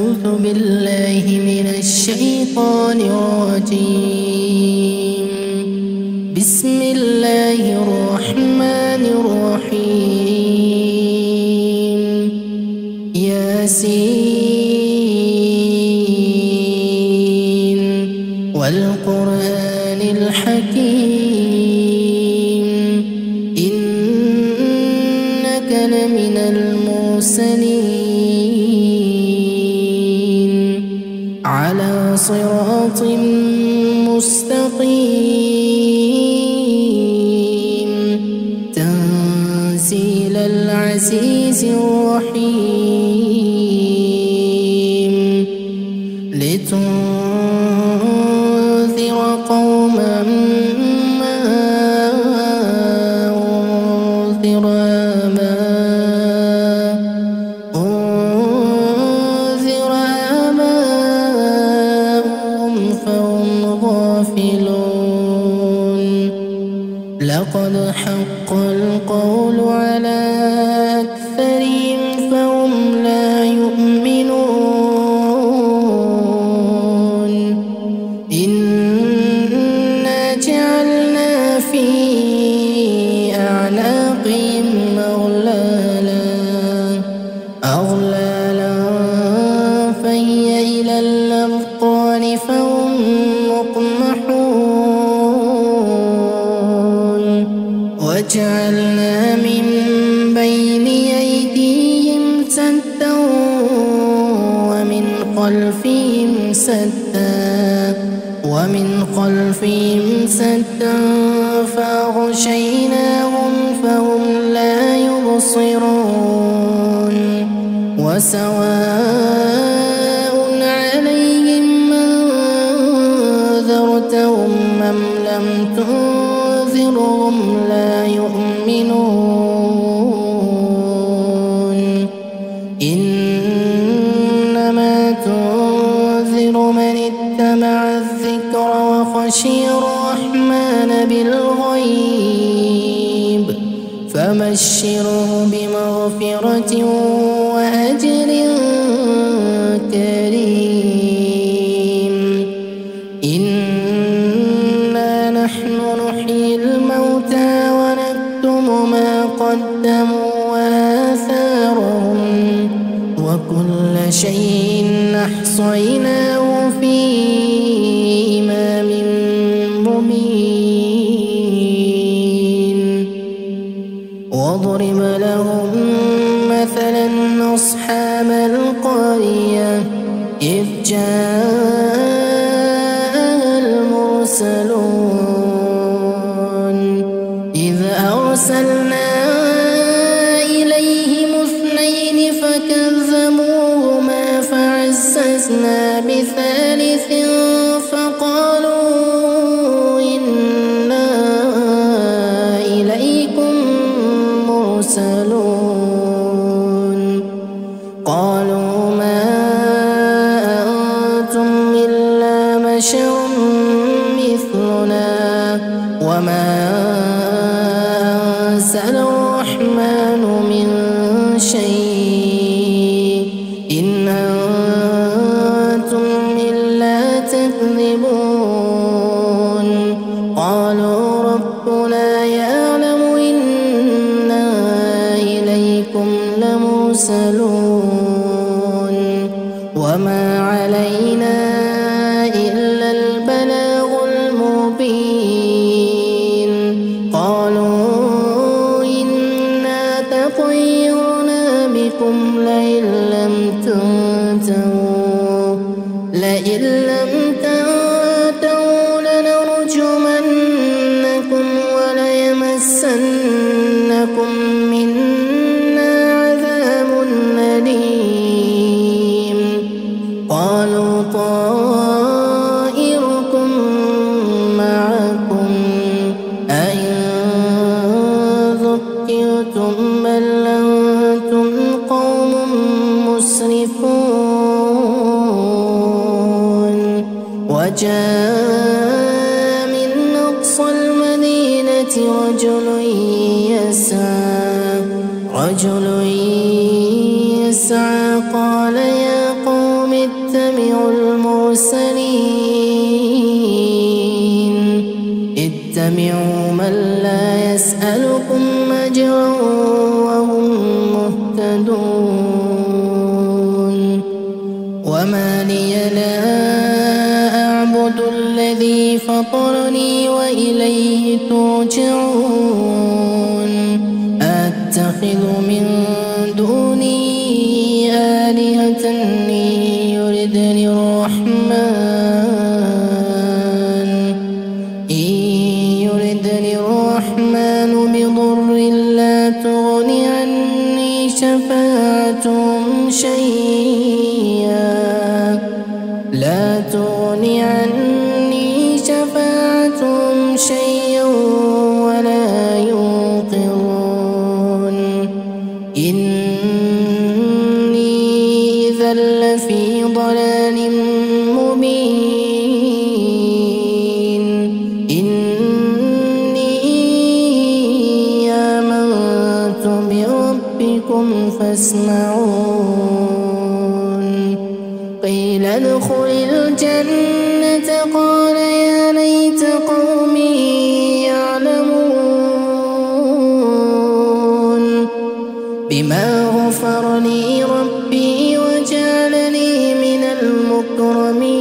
أعوذ بالله من الشيطان الرجيم. بسم الله الرحمن الرحيم. ياسين والقرآن الحكيم إنك لمن المرسلين على صراط مستقيم تنزيل العزيز الرحيم لتنذر قوما ما أنذر آباؤهم فهم غافلون. لقد حق القول على أكثرهم فهم لا يؤمنون. إنا جعلنا في أعناقهم أغلالا فهي إلى الأذقان فهم مقمحون. وجعلنا من بين أيديهم سدا ومن خلفهم سدا فأغشيناهم فهم لا يبصرون. وسواء عليهم أنذرتهم أم لم تنذرهم لا يؤمنون. إنما تنذر من اتبع الذكر وخشي الرحمن بالغيب فبشره بمغفرة وأجر كريم. إنا نحن نحيي الموتى ونكتب ما قدموا وآثارهم وكل شيء أحصيناه في إمام مبين. واضرب لهم مثلا أصحاب القرية إذ جاء المرسلون إذ أرسلنا إليهم اثنين فكذبوهما فعززنا بثالث فقالوا إنا إليكم مرسلون. قالوا ما أنتم إلا بشر مثلنا وما أنزل الرحمن من شيء إن أنتم إلا تكذبون. قالوا ربنا يعلم إنا إليكم لمرسلون وما علينا إلا البلاغ المبين. قالوا إنا تطيرنا بكم لئن لم تنتهوا لنرجمنكم وليمسنكم منا عذاب أليم. قالوا طائركم معكم أئن ذكرتم بل أنتم قوم مسرفون. وجاء من أقصى المدينة رجل يسعى قال يا قوم اتبعوا المرسلين اتبعوا من لا يسألكم أجرا وهم مهتدون وما لي لا أعبد الذي فطرني وإليه ترجعون أتخذ من دونه آلهة يردني الرحمن بضر لا تغني عني شفاعتهم شيئا ولا ينقذون إني إذا لفي ضلال مبين إني آمنت بربكم فاسمعون قيل ادخل الجنة قال يا ليت قومي يعلمون بما غفر لي ربي وجعلني من المكرمين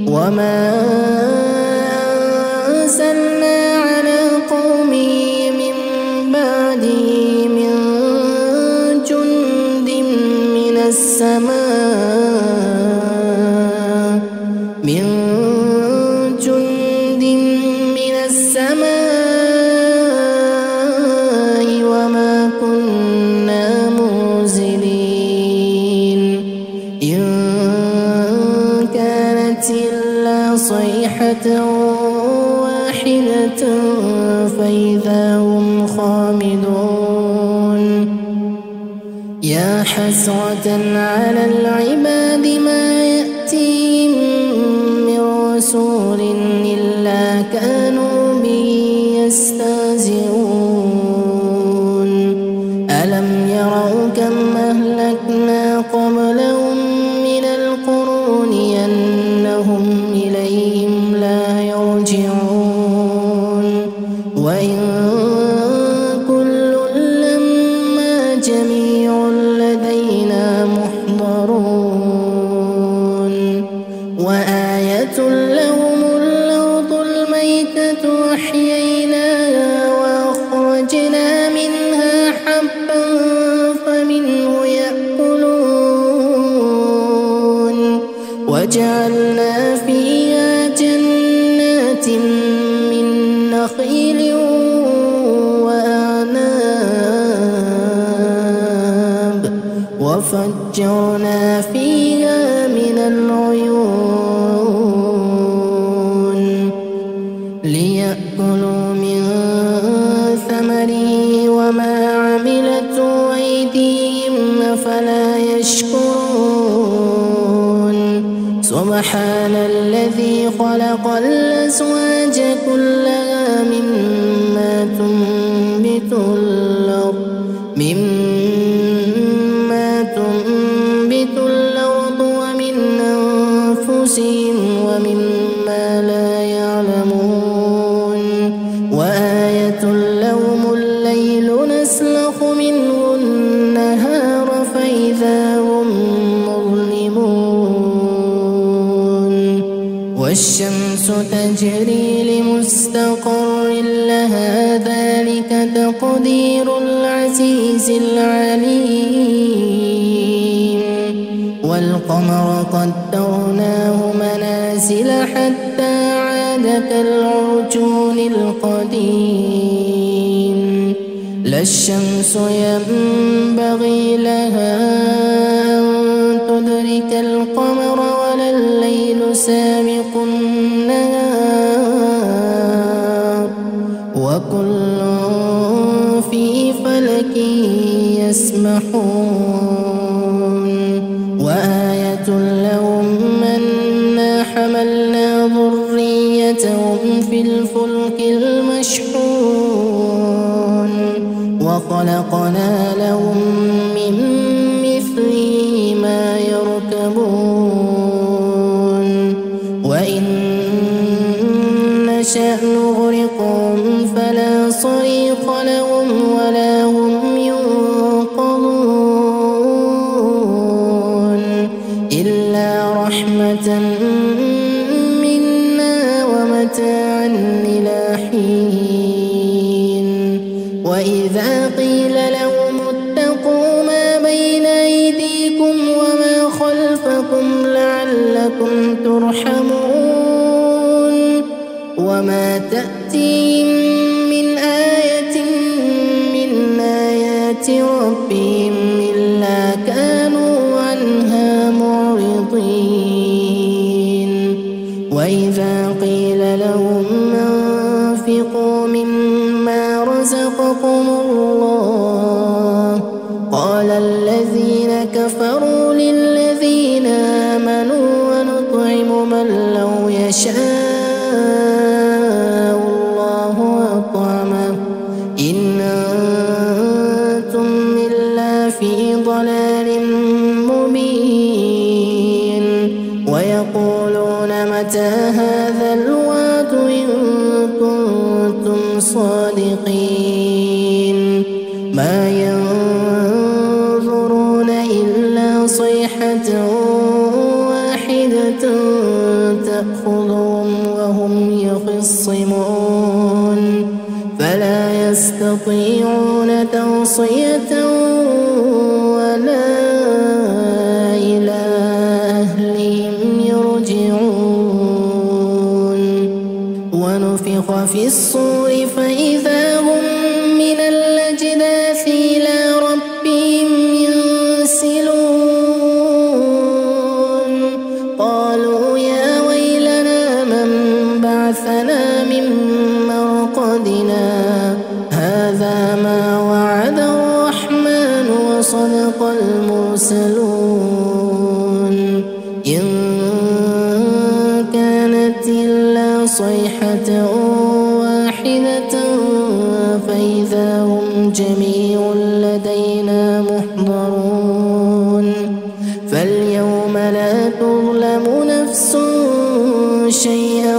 وما أنزلنا على قومه من بعده من جند من السماء وما كنا منزلين إن كانت إلا صيحة واحدة فإذا هم خامدون يا حسرة على العباد ما يأتيهم من رسول إلا كانوا به يستهزئون ألم يروا كم أهلكنا قبلهم من القرون أنهم إليهم لا يرجعون وإن كل لما جميع لدينا محضرون وآية لهم الأرض الميتة أحييناها وأخرجنا منها حبا فمنه يأكلون وجعلنا فيها جنات من نخيل وأعناب وفجرنا فيها من العيون ليأكلوا من ثمره وما عملته أيديهم أفلا يشكرون سبحان الذي خلق الأزواج كلها مما تنبت الأرض ومن أنفسهم ومما لا يعلمون وآية لهم الليل نسلخ منه النهار فإذا هم مظلمون والشمس تجري لمستقر لها ذلك تقدير العزيز العليم والقمر قدرناه منازل حتى عاد كالعرجون القديم لا الشمس ينبغي لها أن تدرك القمر ولا الليل سابق النهار وكل في فلك يسبحون وآية لهم أنا حملنا ذريتهم في الفلك المشحون وخلقنا لهم من مثله معكم لعلكم ترحمون وما تأتيهم من آية من آيات ربهم إلا كانوا عنها معرضين وإذا قيل لهم أنفقوا مما رزقكم الله قال الذين كفروا للذين آمنوا ونطعم من لو يشاء الله أطعمه إن أنتم إلا في ضلال مبين ويقولون متى هذا الوعد إن كنتم صادقين ما ينظرون إلا صيحة واحدة تأخذهم وهم يخصمون فلا يستطيعون توصية ولا إلى أهلهم يرجعون ونفخ في الصور فإذا هم من الأجداث إلى ربهم ينسلون قالوا يا ويلنا من بعثنا من مرقدنا هذا ما وعد الرحمن وصدق المرسلون إن كانت إلا صيحة واحدة فإذا هم جميع لدينا محضرون فاليوم لا تظلم نفس شيئا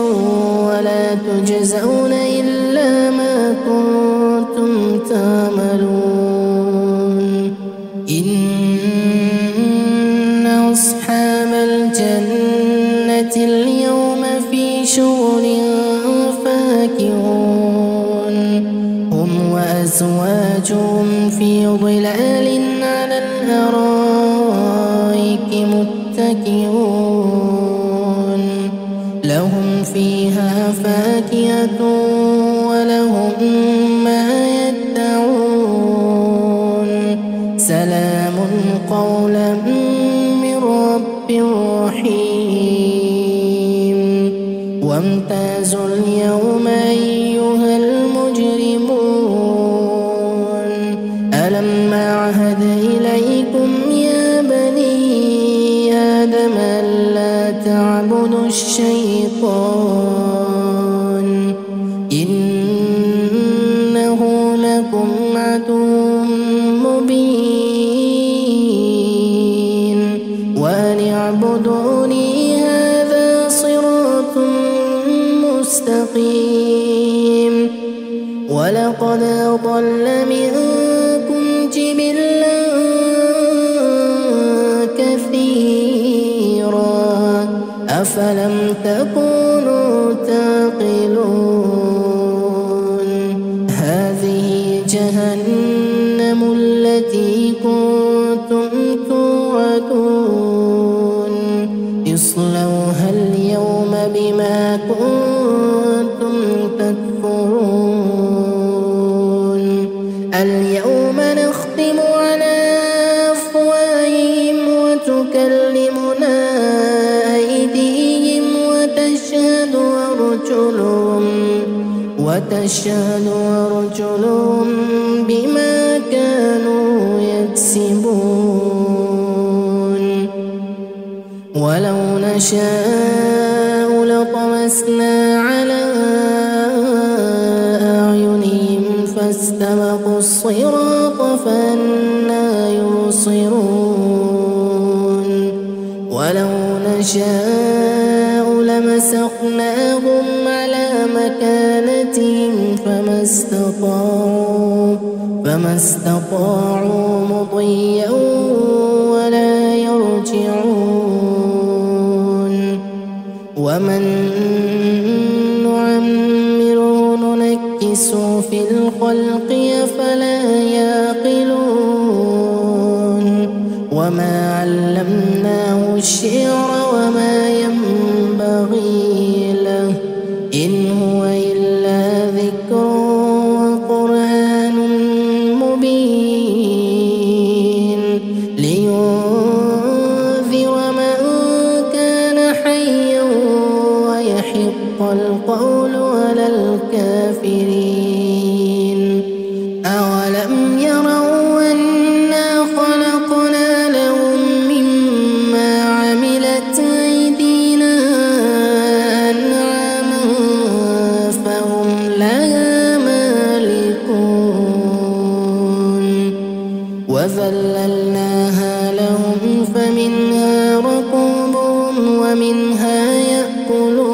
ولا تجزون إلا ما كنتم تعملون إن أصحاب الجنة اليوم في شغل فاكهون هم وأزواجهم في ظلال على الأرائك متكئون لهم فيها فاكهة ولهم ما يدعون سلام قولا من رب رحيم وامتازوا اليوم أيها المجرمون ألم أعهد إليكم يا بني آدم ألا تعبدوا الشيطان إنه لكم عدو مبين وأن اعبدوني هذا صراط مستقيم ولقد أضل منكم جبلا كثيرا أفلم تكونوا تعقلون هذه جهنم التي كنتم توعدون اصلوها اليوم بما كنتم تكفرون اليوم نختم على أفواههم وتكلمنا أيديهم وتشهد أرجلهم بما كانوا يكسبون ولو نشاء لطمسنا على أعينهم فاستبقوا الصراط فأنى يبصرون ولو نشاء لمسخناهم على مكانتهم فما استطاعوا مضيا ولا يرجعون ومن نعمره ننكسه في الخلق أفلا يعقلون وما علمناه الشعر وما ينبغي له إن هو إلا ذكر وقرآن مبين لينذر من كان حيا ويحق القول على الكافرين أولم يروا أنا خلقنا لهم مما عملت أيدينا أنعاما فهم لها مالكون وذللناها لهم فمنها ركوبهم ومنها يأكلون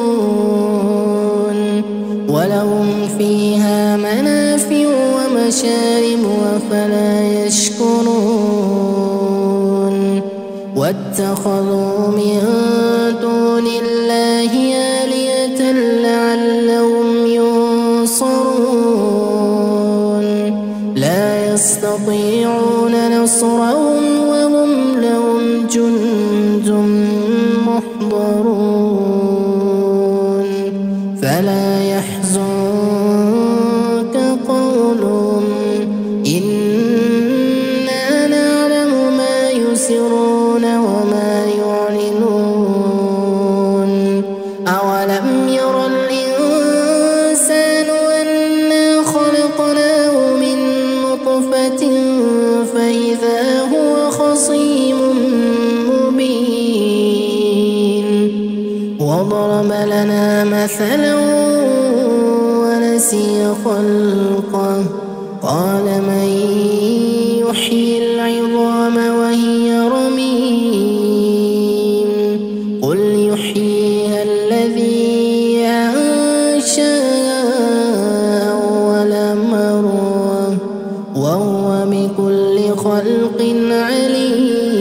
ولهم فيها منافع ومشارب أفلا يشكرون واتخذوا من دون الله آلهة لعلهم ينصرون لا يستطيعون نصرهم وهم لهم جند محضرون فلا يحزنك قولهم إنا نعلم ما يسرون وما يعلنون أولم ير الإنسان أنا خلقناه من نطفة فإذا هو خصيم مبين وضرب لنا مثلا ونسي خلقه قال من يحيي العظام وهي رميم قل يحييها الذي أنشأها أول مرة وهو بكل خلق عليم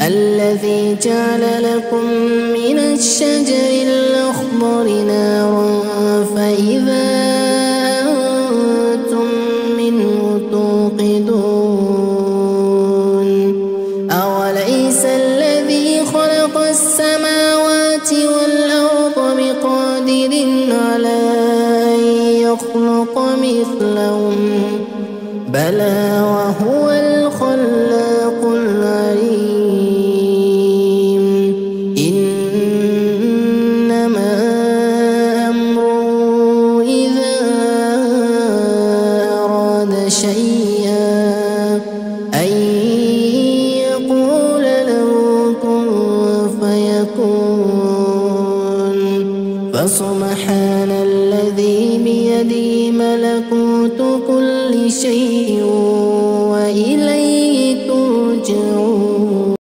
الذي جعل لكم من الشجر الأخضر نارا فإذا أنتم منه توقدون أوليس الذي خلق السماوات والأرض بقادر على أن يخلق مثلهم بلى وهو الخلاق العليم إنما أمره إذا أراد شيئا أن يقول له كن فيكون فسبحان الذي بيده ملكوت كل شيء وإليه ترجعون